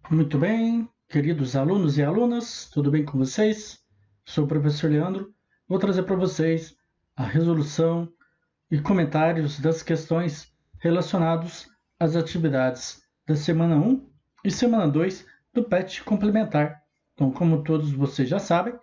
Muito bem, queridos alunos e alunas, tudo bem com vocês? Sou o professor Leandro. Vou trazer para vocês a resolução e comentários das questões relacionados às atividades da semana 1 e semana 2 do PET complementar. Então, como todos vocês já sabem,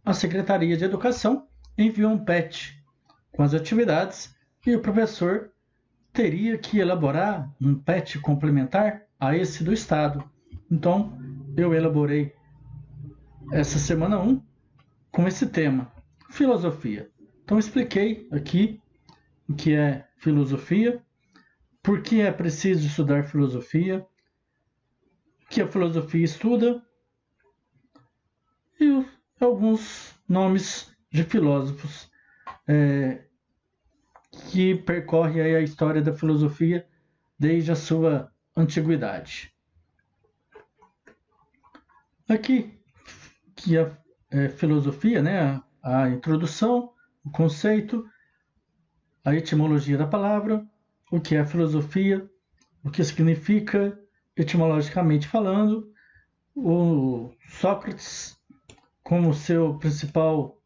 a Secretaria de Educação enviou um PET com as atividades e o professor teria que elaborar um PET complementar a esse do Estado. Então, eu elaborei essa semana 1 com esse tema, filosofia. Então, expliquei aqui o que é filosofia, por que é preciso estudar filosofia, o que a filosofia estuda e alguns nomes de filósofos que percorrem a história da filosofia desde a sua antiguidade. Aqui, que a filosofia, né, a introdução, o conceito, a etimologia da palavra, o que é a filosofia, o que significa etimologicamente falando, o Sócrates como seu principal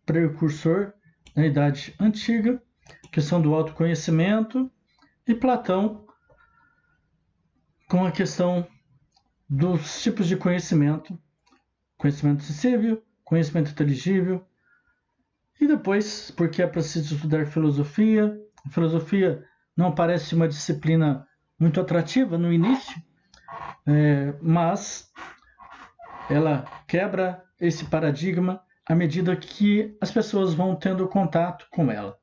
precursor na Idade Antiga, questão do autoconhecimento, e Platão com a questão dos tipos de conhecimento, conhecimento sensível, conhecimento inteligível, e depois, porque é preciso estudar filosofia. A filosofia não parece uma disciplina muito atrativa no início, mas ela quebra esse paradigma à medida que as pessoas vão tendo contato com ela.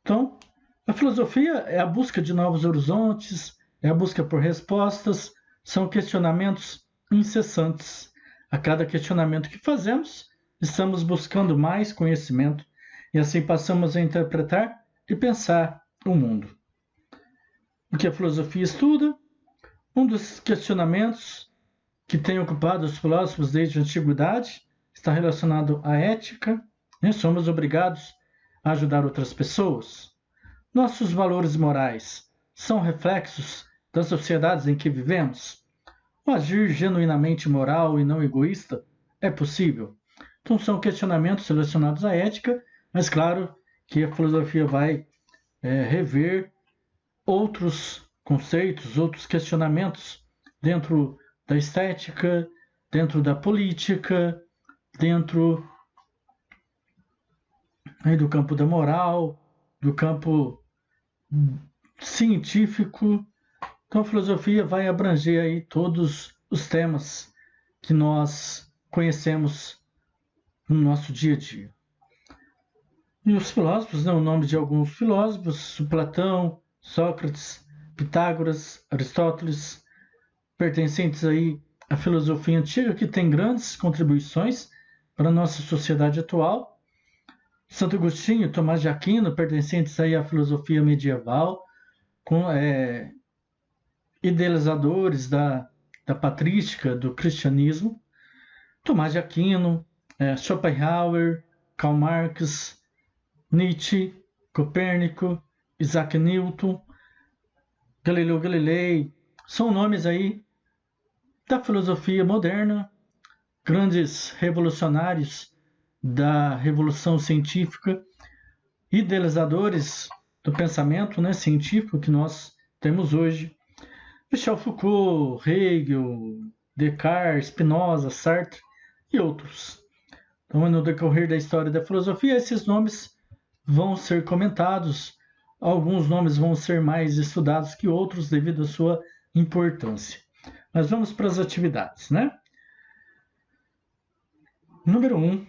Então, a filosofia é a busca de novos horizontes, é a busca por respostas, são questionamentos incessantes. A cada questionamento que fazemos, estamos buscando mais conhecimento e assim passamos a interpretar e pensar o mundo. O que a filosofia estuda? Um dos questionamentos que tem ocupado os filósofos desde a antiguidade está relacionado à ética. Somos obrigados a ajudar outras pessoas. Nossos valores morais são reflexos das sociedades em que vivemos? O agir genuinamente moral e não egoísta é possível? Então, são questionamentos relacionados à ética, mas claro que a filosofia vai rever outros conceitos, outros questionamentos dentro da estética, dentro da política, dentro do campo da moral, do campo científico. Então, a filosofia vai abranger aí todos os temas que nós conhecemos no nosso dia a dia. E os filósofos, né, o nome de alguns filósofos, Platão, Sócrates, Pitágoras, Aristóteles, pertencentes aí à filosofia antiga, que tem grandes contribuições para a nossa sociedade atual. Santo Agostinho, Tomás de Aquino, pertencentes aí à filosofia medieval, com idealizadores da patrística do cristianismo. Tomás de Aquino, Schopenhauer, Karl Marx, Nietzsche, Copérnico, Isaac Newton, Galileu Galilei, são nomes aí da filosofia moderna, grandes revolucionários da revolução científica, idealizadores do pensamento, né, científico que nós temos hoje. Michel Foucault, Hegel, Descartes, Spinoza, Sartre e outros. Então, no decorrer da história da filosofia, esses nomes vão ser comentados, alguns nomes vão ser mais estudados que outros devido à sua importância. Mas vamos para as atividades, né? Número 1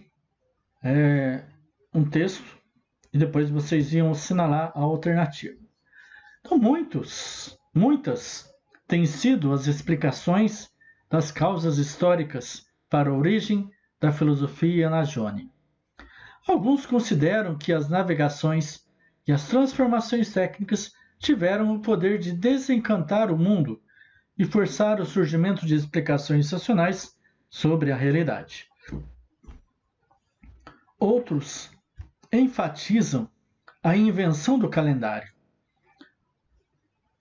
é um texto e depois vocês iam assinalar a alternativa. Então, muitas têm sido as explicações das causas históricas para a origem da filosofia na Jônia. Alguns consideram que as navegações e as transformações técnicas tiveram o poder de desencantar o mundo e forçar o surgimento de explicações racionais sobre a realidade. Outros enfatizam a invenção do calendário,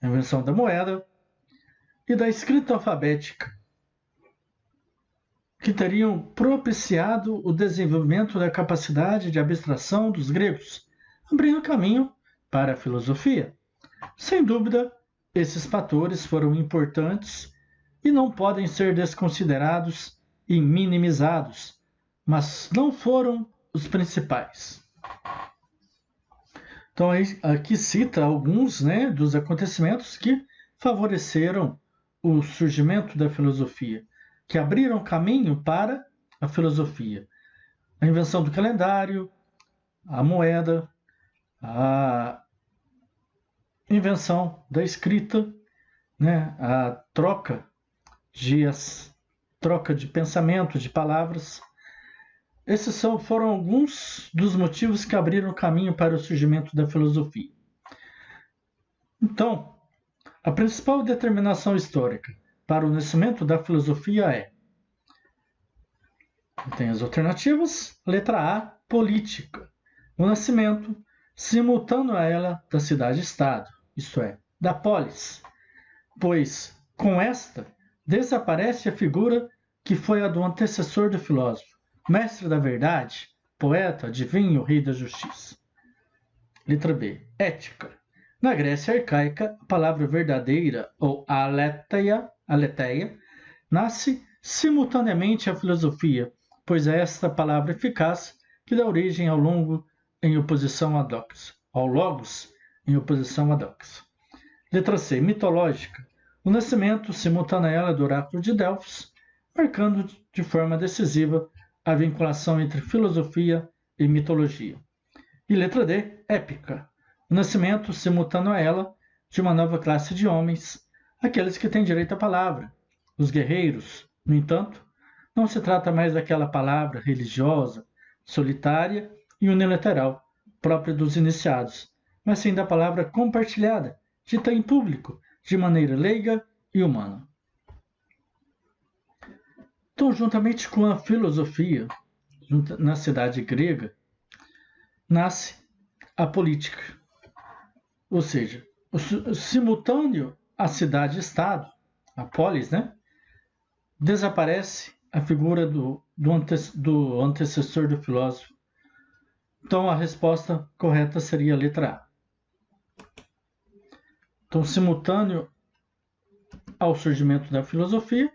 a invenção da moeda e da escrita alfabética, que teriam propiciado o desenvolvimento da capacidade de abstração dos gregos, abrindo caminho para a filosofia. Sem dúvida, esses fatores foram importantes e não podem ser desconsiderados e minimizados, mas não foram os principais. Então, aqui cita alguns, dos acontecimentos que favoreceram o surgimento da filosofia, que abriram caminho para a filosofia. A invenção do calendário, a moeda, a invenção da escrita, a troca de pensamento, de palavras. Esses foram alguns dos motivos que abriram caminho para o surgimento da filosofia. Então, a principal determinação histórica para o nascimento da filosofia é: tem as alternativas. Letra A, política. O nascimento simultâneo a ela da cidade-estado, isto é, da polis, pois com esta desaparece a figura que foi a do antecessor do filósofo, mestre da verdade, poeta, adivinho, rei da justiça. Letra B, ética. Na Grécia arcaica, a palavra verdadeira, ou aletheia, nasce simultaneamente à filosofia, pois é esta palavra eficaz que dá origem ao logos em oposição a dox. Letra C, mitológica. O nascimento simultâneo a ela do oráculo de Delfos, marcando de forma decisiva a vinculação entre filosofia e mitologia. E letra D, épica. O nascimento simultâneo a ela de uma nova classe de homens, aqueles que têm direito à palavra, os guerreiros. No entanto, não se trata mais daquela palavra religiosa, solitária e unilateral, própria dos iniciados, mas sim da palavra compartilhada, dita em público, de maneira leiga e humana. Então, juntamente com a filosofia, na cidade grega, nasce a política. Ou seja, o simultâneo à cidade-estado, a polis, desaparece a figura do antecessor do filósofo. Então, a resposta correta seria a letra A. Então, simultâneo ao surgimento da filosofia,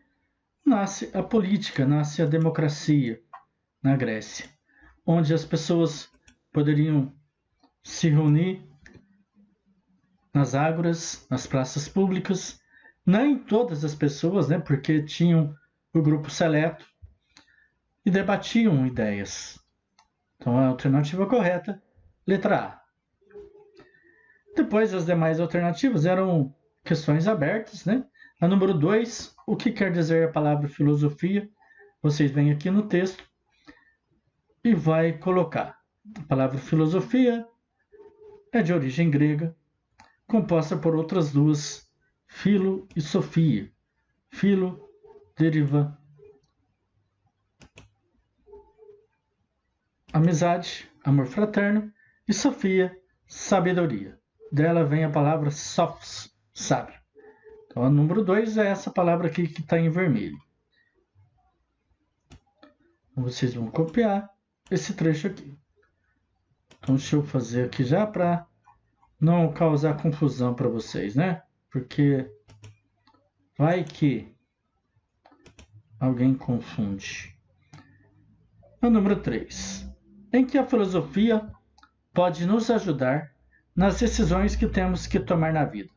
nasce a política, nasce a democracia na Grécia, onde as pessoas poderiam se reunir nas ágoras, nas praças públicas, nem todas as pessoas, porque tinham o grupo seleto, e debatiam ideias. Então, a alternativa correta, letra A. Depois, as demais alternativas eram questões abertas, A número 2, o que quer dizer a palavra filosofia? Vocês vêm aqui no texto e vai colocar. A palavra filosofia é de origem grega, composta por outras duas, filo e sofia. Filo deriva amizade, amor fraterno, e sofia, sabedoria. Dela vem a palavra sophos, sábio. Então, a número 2 é essa palavra aqui que está em vermelho. Então, vocês vão copiar esse trecho aqui. Então, deixa eu fazer aqui já para não causar confusão para vocês, Porque vai que alguém confunde. O número 3. Em que a filosofia pode nos ajudar nas decisões que temos que tomar na vida.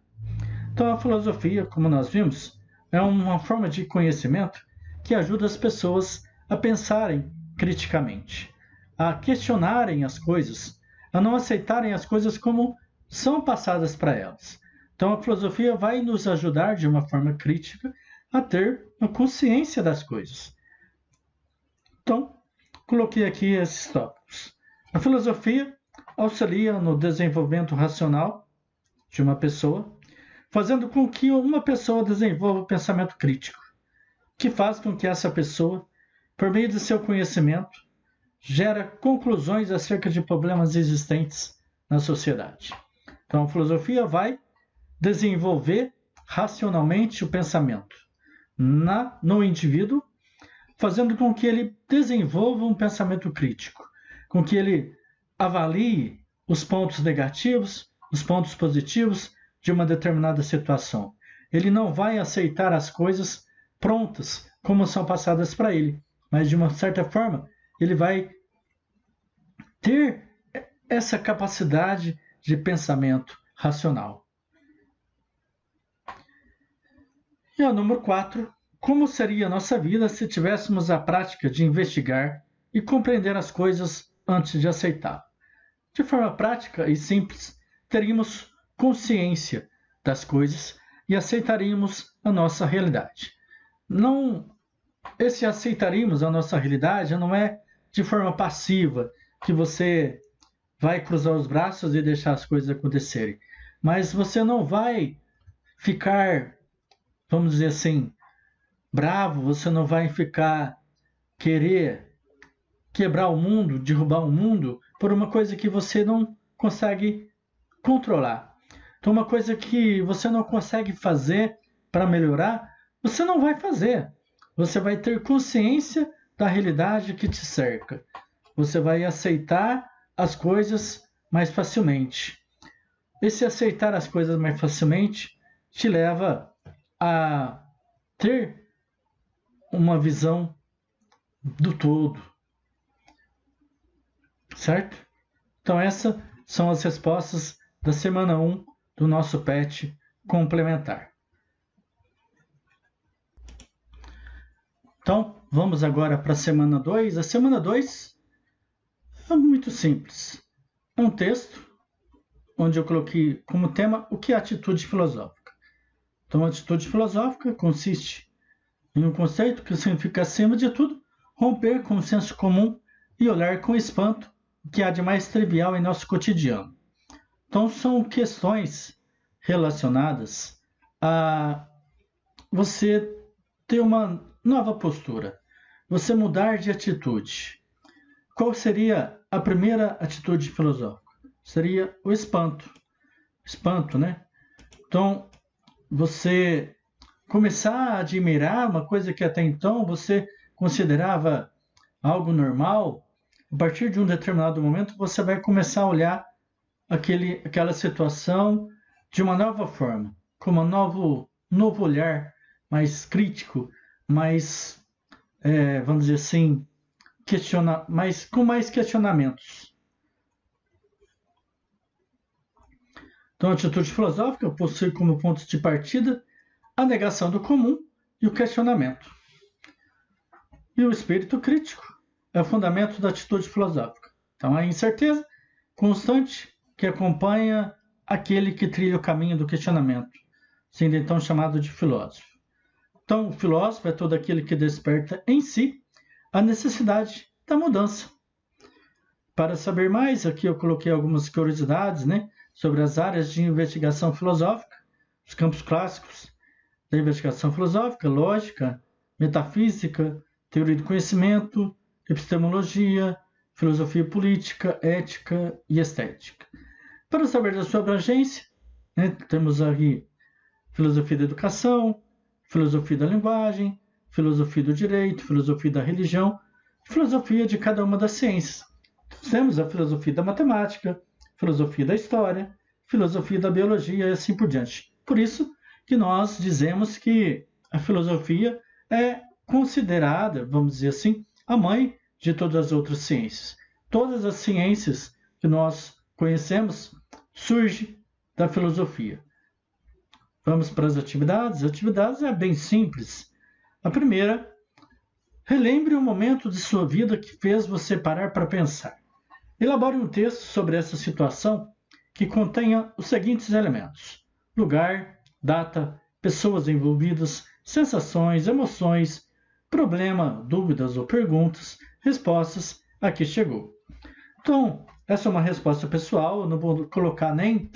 Então, a filosofia, como nós vimos, é uma forma de conhecimento que ajuda as pessoas a pensarem criticamente, a questionarem as coisas, a não aceitarem as coisas como são passadas para elas. Então, a filosofia vai nos ajudar, de uma forma crítica, a ter uma consciência das coisas. Então, coloquei aqui esses tópicos. A filosofia auxilia no desenvolvimento racional de uma pessoa, fazendo com que uma pessoa desenvolva o pensamento crítico, que faz com que essa pessoa, por meio de seu conhecimento, gera conclusões acerca de problemas existentes na sociedade. Então, a filosofia vai desenvolver racionalmente o pensamento no indivíduo, fazendo com que ele desenvolva um pensamento crítico, com que ele avalie os pontos negativos, os pontos positivos de uma determinada situação. Ele não vai aceitar as coisas prontas como são passadas para ele, mas de uma certa forma ele vai ter essa capacidade de pensamento racional. E o número 4, como seria a nossa vida se tivéssemos a prática de investigar e compreender as coisas antes de aceitá-las? De forma prática e simples, teríamos consciência das coisas e aceitaríamos a nossa realidade. Esse aceitaríamos a nossa realidade não é de forma passiva, que você vai cruzar os braços e deixar as coisas acontecerem. Mas você não vai ficar, vamos dizer assim, bravo, você não vai ficar querer quebrar o mundo, derrubar o mundo por uma coisa que você não consegue controlar. Então, uma coisa que você não consegue fazer para melhorar, você não vai fazer. Você vai ter consciência da realidade que te cerca. Você vai aceitar as coisas mais facilmente. Esse aceitar as coisas mais facilmente te leva a ter uma visão do todo. Certo? Então essas são as respostas da semana 1 do nosso PET complementar. Então, vamos agora para a semana 2. A semana 2 é muito simples. É um texto onde eu coloquei como tema o que é atitude filosófica. Então, a atitude filosófica consiste em um conceito que significa, acima de tudo, romper com o senso comum e olhar com espanto o que há de mais trivial em nosso cotidiano. Então, são questões relacionadas a você ter uma nova postura, você mudar de atitude. Qual seria a primeira atitude filosófica? Seria o espanto. Espanto, né? Então, você começar a admirar uma coisa que até então você considerava algo normal. A partir de um determinado momento, você vai começar a olhar aquela situação de uma nova forma, com um novo olhar, mais crítico, mais, vamos dizer assim, com mais questionamentos. Então, a atitude filosófica possui como pontos de partida a negação do comum e o questionamento. E o espírito crítico é o fundamento da atitude filosófica. Então, a incerteza constante que acompanha aquele que trilha o caminho do questionamento, sendo então chamado de filósofo. Então, o filósofo é todo aquele que desperta em si a necessidade da mudança. Para saber mais, aqui eu coloquei algumas curiosidades, sobre as áreas de investigação filosófica, os campos clássicos da investigação filosófica: lógica, metafísica, teoria do conhecimento, epistemologia, filosofia política, ética e estética. Para saber da sua abrangência, temos aqui filosofia da educação, filosofia da linguagem, filosofia do direito, filosofia da religião, filosofia de cada uma das ciências. Temos a filosofia da matemática, filosofia da história, filosofia da biologia e assim por diante. Por isso que nós dizemos que a filosofia é considerada, vamos dizer assim, a mãe de todas as outras ciências. Todas as ciências que nós conhecemos surgem da filosofia. Vamos para as atividades. As atividades é bem simples. A primeira, relembre um momento de sua vida que fez você parar para pensar. Elabore um texto sobre essa situação que contenha os seguintes elementos: lugar, data, pessoas envolvidas, sensações, emoções, problema, dúvidas ou perguntas, respostas a que chegou. Então, essa é uma resposta pessoal, eu não vou colocar nem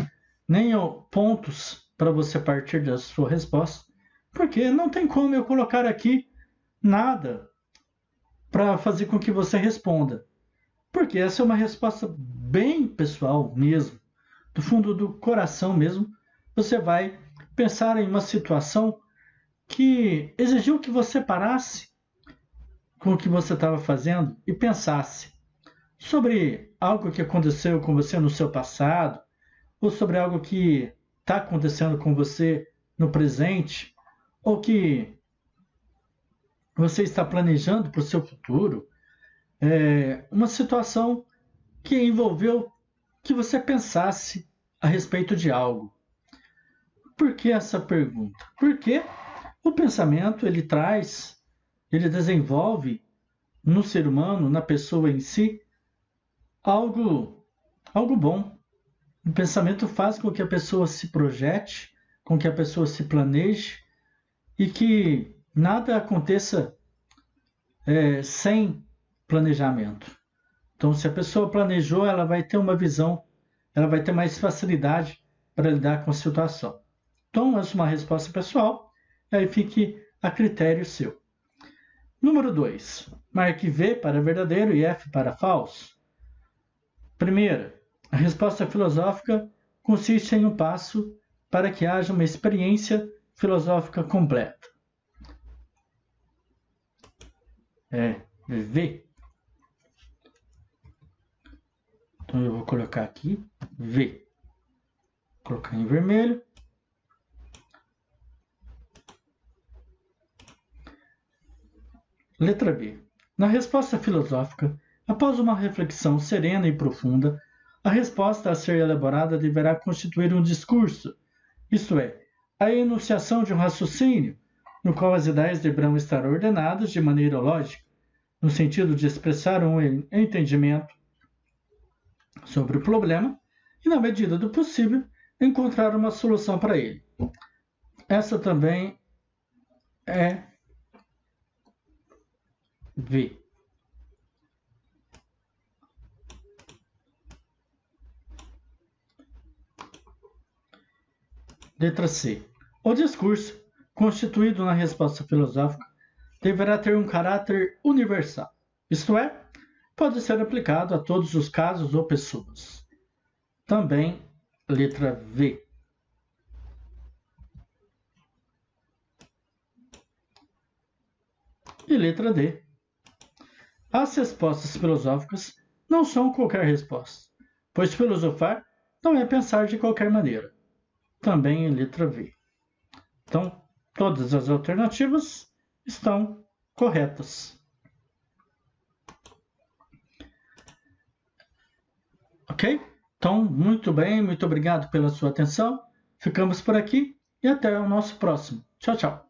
pontos para você partir da sua resposta, porque não tem como eu colocar aqui nada para fazer com que você responda. Porque essa é uma resposta bem pessoal mesmo, do fundo do coração mesmo. Você vai pensar em uma situação que exigiu que você parasse com o que você estava fazendo e pensasse sobre algo que aconteceu com você no seu passado, ou sobre algo que está acontecendo com você no presente, ou que você está planejando para o seu futuro, uma situação que envolveu que você pensasse a respeito de algo. Por que essa pergunta? Porque o pensamento ele desenvolve no ser humano, na pessoa em si, algo bom. O pensamento faz com que a pessoa se projete, com que a pessoa se planeje e que nada aconteça sem planejamento. Então, se a pessoa planejou, ela vai ter uma visão, ela vai ter mais facilidade para lidar com a situação. Então, essa é uma resposta pessoal, e aí fique a critério seu. Número 2. Marque V para verdadeiro e F para falso. Primeira, a resposta filosófica consiste em um passo para que haja uma experiência filosófica completa. V. Então eu vou colocar aqui V. Vou colocar em vermelho. Letra B. Na resposta filosófica, após uma reflexão serena e profunda, a resposta a ser elaborada deverá constituir um discurso, isto é, a enunciação de um raciocínio, no qual as ideias deverão estar ordenadas de maneira lógica, no sentido de expressar um entendimento sobre o problema e, na medida do possível, encontrar uma solução para ele. Essa também é V. Letra C. O discurso, constituído na resposta filosófica, deverá ter um caráter universal, isto é, pode ser aplicado a todos os casos ou pessoas. Também, letra V. E letra D. As respostas filosóficas não são qualquer resposta, pois filosofar não é pensar de qualquer maneira. Também em letra V. Então, todas as alternativas estão corretas. Ok? Então, muito bem, muito obrigado pela sua atenção. Ficamos por aqui e até o nosso próximo. Tchau, tchau.